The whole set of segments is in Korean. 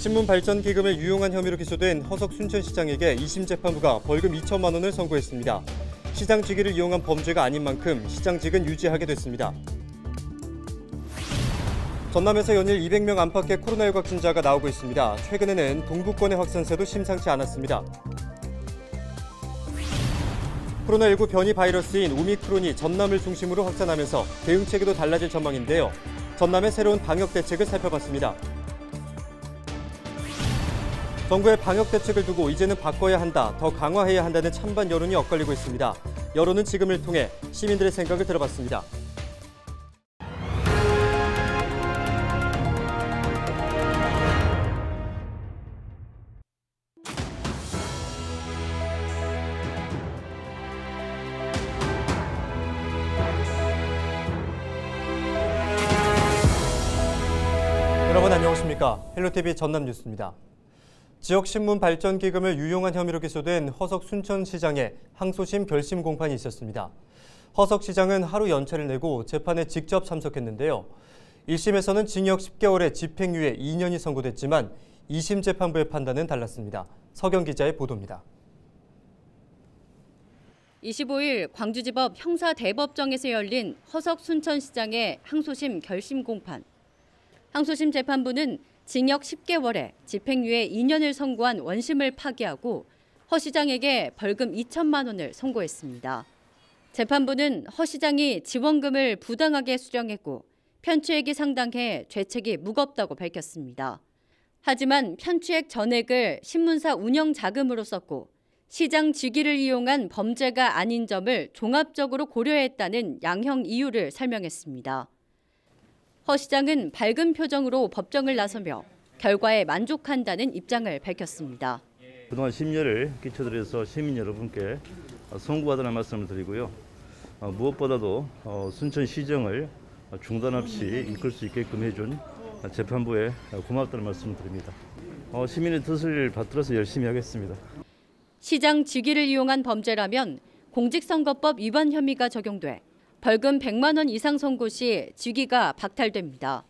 신문발전기금을 유용한 혐의로 기소된 허석 순천시장에게 2심 재판부가 벌금 2천만 원을 선고했습니다. 시장 직위를 이용한 범죄가 아닌 만큼 시장직은 유지하게 됐습니다. 전남에서 연일 200명 안팎의 코로나19 확진자가 나오고 있습니다. 최근에는 동부권의 확산세도 심상치 않았습니다. 코로나19 변이 바이러스인 오미크론이 전남을 중심으로 확산하면서 대응체계도 달라질 전망인데요. 전남의 새로운 방역 대책을 살펴봤습니다. 정부의 방역 대책을 두고 이제는 바꿔야 한다, 더 강화해야 한다는 찬반 여론이 엇갈리고 있습니다. 여론은 지금을 통해 시민들의 생각을 들어봤습니다. 여러분 안녕하십니까? 헬로티비 전남 뉴스입니다. 지역신문 발전기금을 유용한 혐의로 기소된 허석 순천시장의 항소심 결심 공판이 있었습니다. 허석 시장은 하루 연차를 내고 재판에 직접 참석했는데요. 1심에서는 징역 10개월에 집행유예 2년이 선고됐지만 2심 재판부의 판단은 달랐습니다. 서경 기자의 보도입니다. 25일 광주지법 형사대법정에서 열린 허석 순천시장의 항소심 결심 공판. 항소심 재판부는 징역 10개월에 집행유예 2년을 선고한 원심을 파기하고 허 시장에게 벌금 2천만 원을 선고했습니다. 재판부는 허 시장이 지원금을 부당하게 수령했고 편취액이 상당해 죄책이 무겁다고 밝혔습니다. 하지만 편취액 전액을 신문사 운영 자금으로 썼고 시장 직위를 이용한 범죄가 아닌 점을 종합적으로 고려했다는 양형 이유를 설명했습니다. 허 시장은 밝은 표정으로 법정을 나서며 결과에 만족한다는 입장을 밝혔습니다. 그동안 심려를 끼쳐드려서 시민 여러분께 송구하다는 말씀을 드리고요. 무엇보다도 순천시정을 중단 없이 이끌 수 있게끔 해준 재판부에 고맙다는 말씀을 드립니다. 시민의 뜻을 받들어서 열심히 하겠습니다. 시장 직위를 이용한 범죄라면 공직선거법 위반 혐의가 적용돼 벌금 100만 원 이상 선고 시 직위가 박탈됩니다.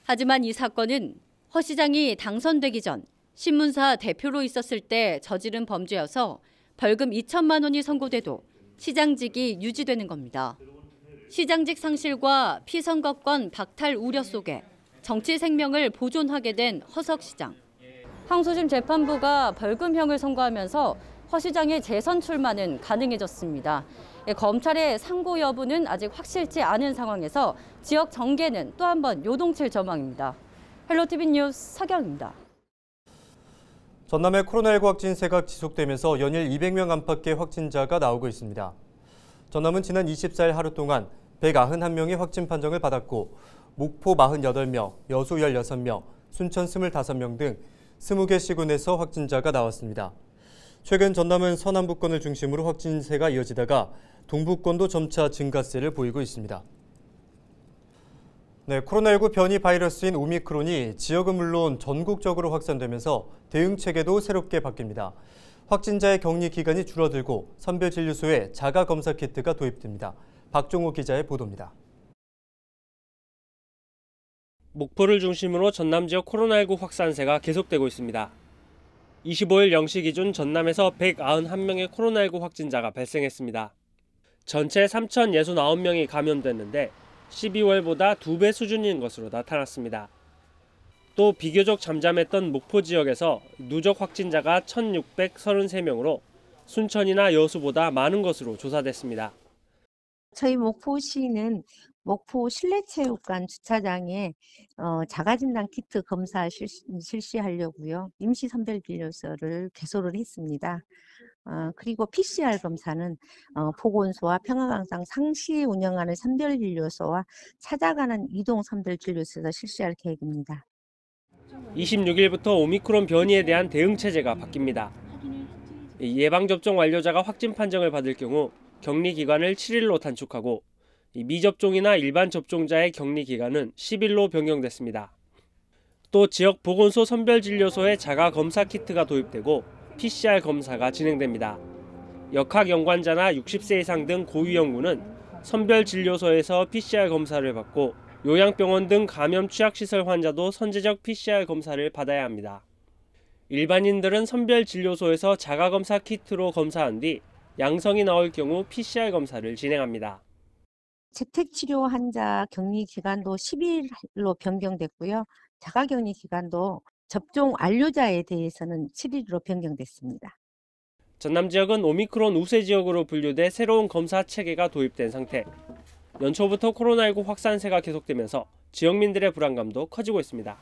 하지만 이 사건은 허 시장이 당선되기 전 신문사 대표로 있었을 때 저지른 범죄여서 벌금 2천만 원이 선고돼도 시장직이 유지되는 겁니다. 시장직 상실과 피선거권 박탈 우려 속에 정치 생명을 보존하게 된 허석 시장. 항소심 재판부가 벌금형을 선고하면서 허 시장의 재선 출마는 가능해졌습니다. 검찰의 상고 여부는 아직 확실치 않은 상황에서 지역 정계는 또 한 번 요동칠 전망입니다. 헬로티비 뉴스 서경입니다. 전남의 코로나19 확진세가 지속되면서 연일 200명 안팎의 확진자가 나오고 있습니다. 전남은 지난 24일 하루 동안 191명의 확진 판정을 받았고 목포 48명, 여수 16명, 순천 25명 등 20개 시군에서 확진자가 나왔습니다. 최근 전남은 서남부권을 중심으로 확진세가 이어지다가 동부권도 점차 증가세를 보이고 있습니다. 코로나19 변이 바이러스인 오미크론이 지역은 물론 전국적으로 확산되면서 대응 체계도 새롭게 바뀝니다. 확진자의 격리 기간이 줄어들고 선별진료소에 자가검사 키트가 도입됩니다. 박종호 기자의 보도입니다. 목포를 중심으로 전남 지역 코로나19 확산세가 계속되고 있습니다. 25일 0시 기준 전남에서 191명의 코로나19 확진자가 발생했습니다. 전체 3,069명이 감염됐는데 12월보다 2배 수준인 것으로 나타났습니다. 또 비교적 잠잠했던 목포 지역에서 누적 확진자가 1,633명으로 순천이나 여수보다 많은 것으로 조사됐습니다. 저희 목포시는 목포 실내체육관 주차장에 자가진단 키트 검사 실시하려고요. 임시선별진료소를 개소를 했습니다. 그리고 PCR 검사는 보건소와 평화광장 상시 운영하는 선별진료소와 찾아가는 이동 선별진료소에서 실시할 계획입니다. 26일부터 오미크론 변이에 대한 대응 체제가 바뀝니다. 예방접종 완료자가 확진 판정을 받을 경우 격리 기간을 7일로 단축하고 미접종이나 일반 접종자의 격리 기간은 10일로 변경됐습니다. 또 지역 보건소 선별진료소에 자가검사 키트가 도입되고 PCR 검사가 진행됩니다. 역학연관자나 60세 이상 등 고위험군은 선별진료소에서 PCR 검사를 받고 요양병원 등 감염 취약시설 환자도 선제적 PCR 검사를 받아야 합니다. 일반인들은 선별진료소에서 자가검사 키트로 검사한 뒤 양성이 나올 경우 PCR 검사를 진행합니다. 재택치료 환자 격리 기간도 10일로 변경됐고요. 자가격리 기간도 접종 완료자에 대해서는 7일로 변경됐습니다. 전남 지역은 오미크론 우세 지역으로 분류돼 새로운 검사 체계가 도입된 상태. 연초부터 코로나19 확산세가 계속되면서 지역민들의 불안감도 커지고 있습니다.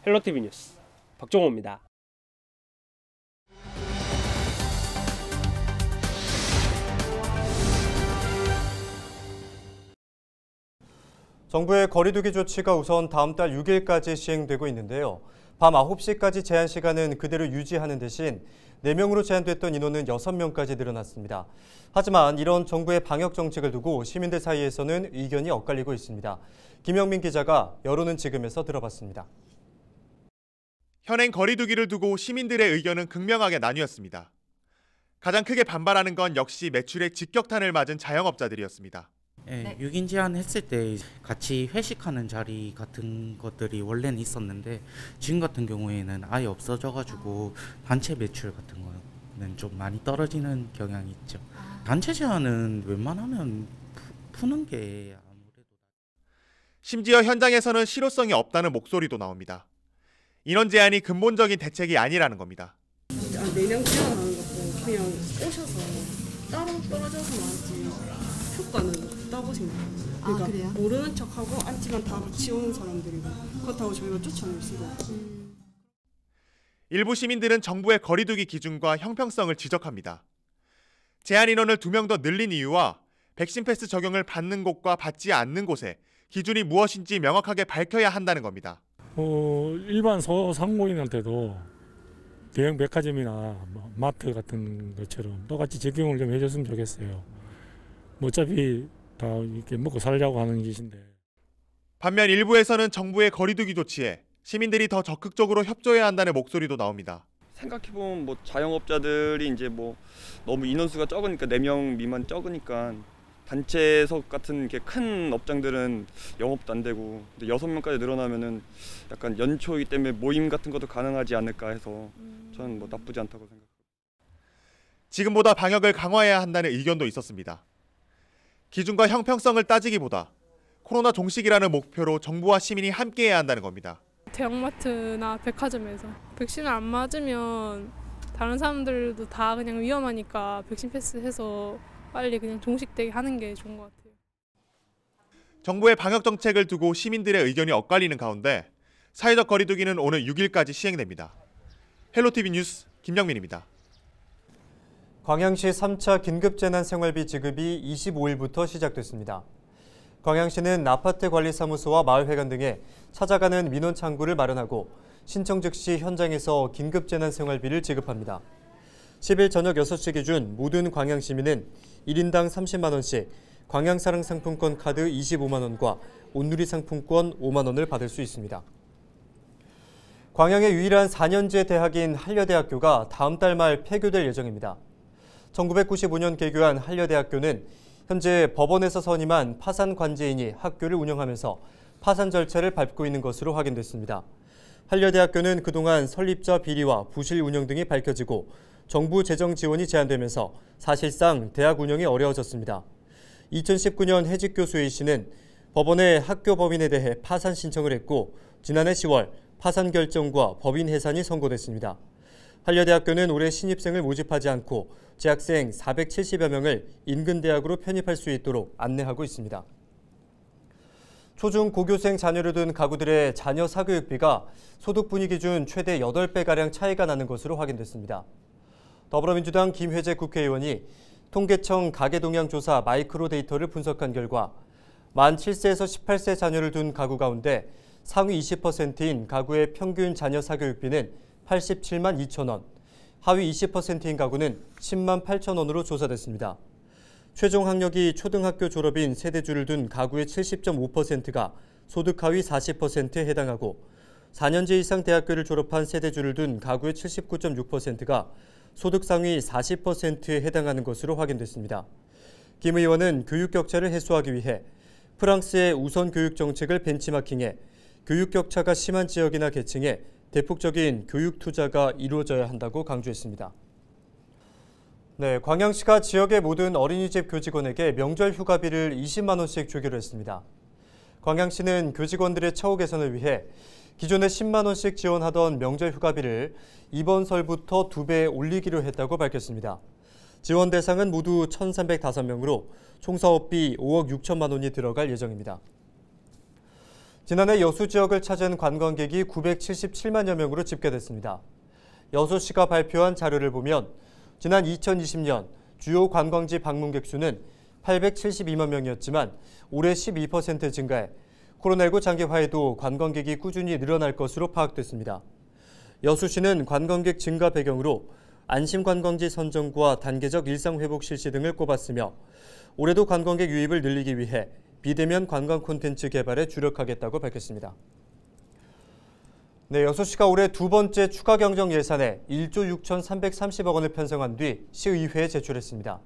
헬로티비 뉴스 박종호입니다. 정부의 거리두기 조치가 우선 다음 달 6일까지 시행되고 있는데요. 밤 9시까지 제한 시간은 그대로 유지하는 대신 4명으로 제한됐던 인원은 6명까지 늘어났습니다. 하지만 이런 정부의 방역 정책을 두고 시민들 사이에서는 의견이 엇갈리고 있습니다. 김영민 기자가 여론은 지금에서 들어봤습니다. 현행 거리두기를 두고 시민들의 의견은 극명하게 나뉘었습니다. 가장 크게 반발하는 건 역시 매출에 직격탄을 맞은 자영업자들이었습니다. 네, 6인 제한 했을 때 같이 회식하는 자리 같은 것들이 원래는 있었는데 지금 같은 경우에는 아예 없어져가지고 단체 매출 같은 거는 좀 많이 떨어지는 경향이 있죠. 단체 제한은 웬만하면 푸는 게 아무래도. 심지어 현장에서는 실효성이 없다는 목소리도 나옵니다. 인원 제한이 근본적인 대책이 아니라는 겁니다. 4명 제한하는 것도 그냥 오셔서 따로 떨어져서 나왔지 효과는 없다고 생각해요. 그러니까 모르는 척하고 앉지만 다 같이 오는 사람들이고 그렇다고 저희가 쫓아낼 수가 없어요. 일부 시민들은 정부의 거리두기 기준과 형평성을 지적합니다. 제한 인원을 2명 더 늘린 이유와 백신 패스 적용을 받는 곳과 받지 않는 곳에 기준이 무엇인지 명확하게 밝혀야 한다는 겁니다. 일반 소상공인한테도 대형 백화점이나 마트 같은 것처럼 똑같이 적용을 좀 해줬으면 좋겠어요. 어차피 다 이렇게 먹고 살려고 하는 짓인데. 반면 일부에서는 정부의 거리두기 조치에 시민들이 더 적극적으로 협조해야 한다는 목소리도 나옵니다. 생각해보면 자영업자들이 이제 너무 인원수가 적으니까 4명 미만 적으니까 단체석 같은 이렇게 큰 업장들은 영업도 안 되고 6명까지 늘어나면은 약간 연초이기 때문에 모임 같은 것도 가능하지 않을까 해서 저는 나쁘지 않다고 생각합니다. 지금보다 방역을 강화해야 한다는 의견도 있었습니다. 기준과 형평성을 따지기보다 코로나 종식이라는 목표로 정부와 시민이 함께해야 한다는 겁니다. 대형마트나 백화점에서 백신을 안 맞으면 다른 사람들도 다 그냥 위험하니까 백신 패스해서 빨리 그냥 종식되게 하는 게 좋은 것 같아요. 정부의 방역 정책을 두고 시민들의 의견이 엇갈리는 가운데 사회적 거리두기는 오늘 6일까지 시행됩니다. 헬로티비 뉴스 김영민입니다. 광양시 3차 긴급재난생활비 지급이 25일부터 시작됐습니다. 광양시는 아파트 관리사무소와 마을회관 등에 찾아가는 민원 창구를 마련하고 신청 즉시 현장에서 긴급재난생활비를 지급합니다. 10일 저녁 6시 기준 모든 광양시민은 1인당 30만 원씩 광양사랑 상품권 카드 25만 원과 온누리 상품권 5만 원을 받을 수 있습니다. 광양의 유일한 4년제 대학인 한려대학교가 다음 달 말 폐교될 예정입니다. 1995년 개교한 한려대학교는 현재 법원에서 선임한 파산 관제인이 학교를 운영하면서 파산 절차를 밟고 있는 것으로 확인됐습니다. 한려대학교는 그동안 설립자 비리와 부실 운영 등이 밝혀지고 정부 재정 지원이 제한되면서 사실상 대학 운영이 어려워졌습니다. 2019년 해직 교수 A 씨는 법원에 학교 법인에 대해 파산 신청을 했고 지난해 10월 파산 결정과 법인 해산이 선고됐습니다. 한려대학교는 올해 신입생을 모집하지 않고 재학생 470여 명을 인근 대학으로 편입할 수 있도록 안내하고 있습니다. 초중 고교생 자녀를 둔 가구들의 자녀 사교육비가 소득분위 기준 최대 8배가량 차이가 나는 것으로 확인됐습니다. 더불어민주당 김회재 국회의원이 통계청 가계동향조사 마이크로 데이터를 분석한 결과 만 7세에서 18세 자녀를 둔 가구 가운데 상위 20%인 가구의 평균 자녀 사교육비는 87만 2천 원, 하위 20%인 가구는 10만 8천 원으로 조사됐습니다. 최종 학력이 초등학교 졸업인 세대주를 둔 가구의 70.5%가 소득 하위 40%에 해당하고 4년제 이상 대학교를 졸업한 세대주를 둔 가구의 79.6%가 소득 상위 40%에 해당하는 것으로 확인됐습니다. 김 의원은 교육 격차를 해소하기 위해 프랑스의 우선 교육 정책을 벤치마킹해 교육 격차가 심한 지역이나 계층에 대폭적인 교육 투자가 이루어져야 한다고 강조했습니다. 네, 광양시가 지역의 모든 어린이집 교직원에게 명절 휴가비를 20만 원씩 주기로 했습니다. 광양시는 교직원들의 처우 개선을 위해 기존에 10만 원씩 지원하던 명절 휴가비를 이번 설부터 2배 올리기로 했다고 밝혔습니다. 지원 대상은 모두 1,305명으로 총 사업비 5억 6천만 원이 들어갈 예정입니다. 지난해 여수 지역을 찾은 관광객이 977만여 명으로 집계됐습니다. 여수시가 발표한 자료를 보면 지난 2020년 주요 관광지 방문객 수는 872만 명이었지만 올해 12% 증가해 코로나19 장기화에도 관광객이 꾸준히 늘어날 것으로 파악됐습니다. 여수시는 관광객 증가 배경으로 안심관광지 선정과 단계적 일상회복 실시 등을 꼽았으며 올해도 관광객 유입을 늘리기 위해 비대면 관광 콘텐츠 개발에 주력하겠다고 밝혔습니다. 네, 여수시가 올해 두 번째 추가 경정 예산에 1조 6,330억 원을 편성한 뒤 시의회에 제출했습니다.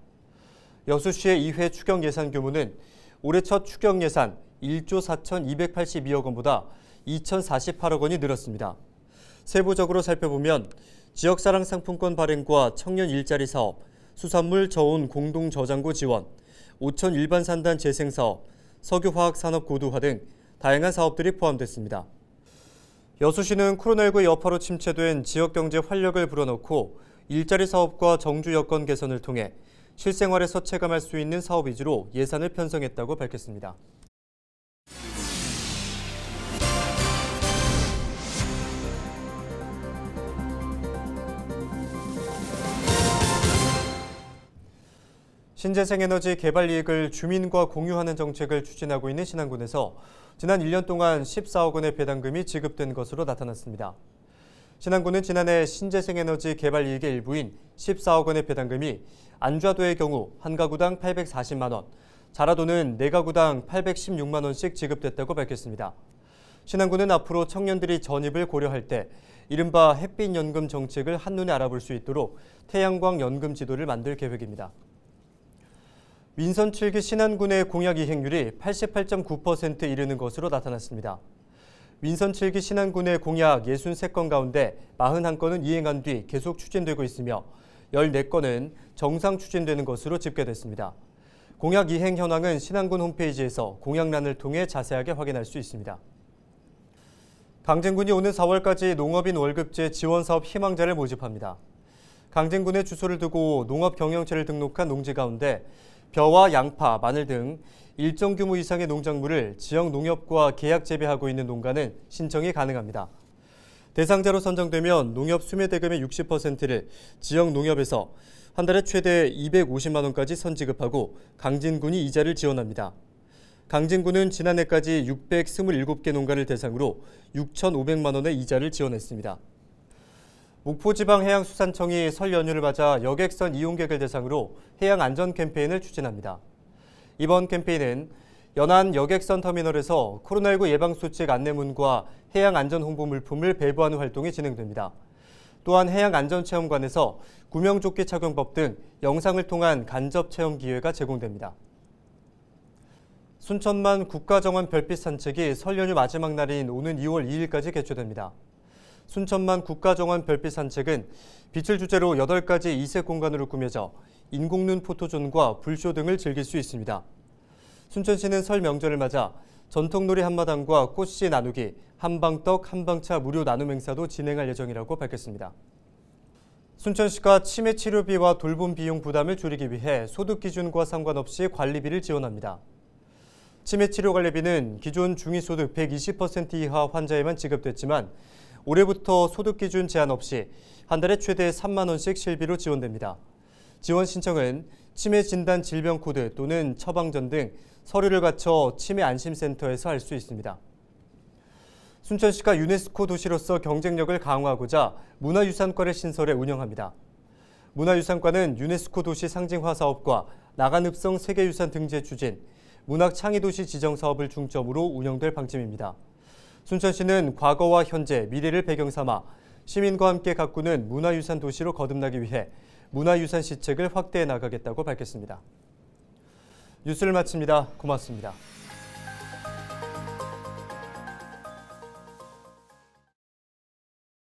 여수시의 2회 추경 예산 규모는 올해 첫 추경 예산 1조 4,282억 원보다 2,048억 원이 늘었습니다. 세부적으로 살펴보면 지역사랑 상품권 발행과 청년 일자리 사업, 수산물 저온 공동 저장고 지원, 오천 일반 산단 재생 사업, 석유화학 산업 고도화 등 다양한 사업들이 포함됐습니다. 여수시는 코로나19의 여파로 침체된 지역경제 활력을 불어넣고 일자리 사업과 정주 여건 개선을 통해 실생활에서 체감할 수 있는 사업 위주로 예산을 편성했다고 밝혔습니다. 신재생에너지 개발 이익을 주민과 공유하는 정책을 추진하고 있는 신안군에서 지난 1년 동안 14억 원의 배당금이 지급된 것으로 나타났습니다. 신안군은 지난해 신재생에너지 개발 이익의 일부인 14억 원의 배당금이 안좌도의 경우 한 가구당 840만 원, 자라도는 4가구당 816만 원씩 지급됐다고 밝혔습니다. 신안군은 앞으로 청년들이 전입을 고려할 때 이른바 햇빛연금 정책을 한눈에 알아볼 수 있도록 태양광 연금 지도를 만들 계획입니다. 민선 7기 신안군의 공약 이행률이 88.9% 이르는 것으로 나타났습니다. 민선 7기 신안군의 공약 63건 가운데 41건은 이행한 뒤 계속 추진되고 있으며 14건은 정상 추진되는 것으로 집계됐습니다. 공약 이행 현황은 신안군 홈페이지에서 공약란을 통해 자세하게 확인할 수 있습니다. 강진군이 오는 4월까지 농업인 월급제 지원사업 희망자를 모집합니다. 강진군에 주소를 두고 농업경영체를 등록한 농지 가운데 벼와 양파, 마늘 등 일정 규모 이상의 농작물을 지역 농협과 계약 재배하고 있는 농가는 신청이 가능합니다. 대상자로 선정되면 농협 수매대금의 60%를 지역 농협에서 한 달에 최대 250만 원까지 선지급하고 강진군이 이자를 지원합니다. 강진군은 지난해까지 627개 농가를 대상으로 6,500만 원의 이자를 지원했습니다. 목포지방해양수산청이 설 연휴를 맞아 여객선 이용객을 대상으로 해양 안전 캠페인을 추진합니다. 이번 캠페인은 연안 여객선 터미널에서 코로나19 예방수칙 안내문과 해양안전 홍보 물품을 배부하는 활동이 진행됩니다. 또한 해양안전체험관에서 구명조끼 착용법 등 영상을 통한 간접 체험 기회가 제공됩니다. 순천만 국가정원 별빛 산책이 설 연휴 마지막 날인 오는 2월 2일까지 개최됩니다. 순천만 국가정원 별빛 산책은 빛을 주제로 8가지 이색 공간으로 꾸며져 인공눈 포토존과 불쇼 등을 즐길 수 있습니다. 순천시는 설 명절을 맞아 전통놀이 한마당과 꽃씨 나누기, 한방떡, 한방차 무료 나눔 행사도 진행할 예정이라고 밝혔습니다. 순천시가 치매 치료비와 돌봄 비용 부담을 줄이기 위해 소득 기준과 상관없이 관리비를 지원합니다. 치매 치료 관리비는 기존 중위소득 120% 이하 환자에만 지급됐지만 올해부터 소득 기준 제한 없이 한 달에 최대 3만 원씩 실비로 지원됩니다. 지원 신청은 치매 진단 질병 코드 또는 처방전 등 서류를 갖춰 치매 안심센터에서 할 수 있습니다. 순천시가 유네스코 도시로서 경쟁력을 강화하고자 문화유산과를 신설해 운영합니다. 문화유산과는 유네스코 도시 상징화 사업과 나간읍성 세계유산 등재 추진, 문학창의도시 지정 사업을 중점으로 운영될 방침입니다. 순천시는 과거와 현재, 미래를 배경 삼아 시민과 함께 가꾸는 문화유산 도시로 거듭나기 위해 문화유산 시책을 확대해 나가겠다고 밝혔습니다. 뉴스를 마칩니다. 고맙습니다.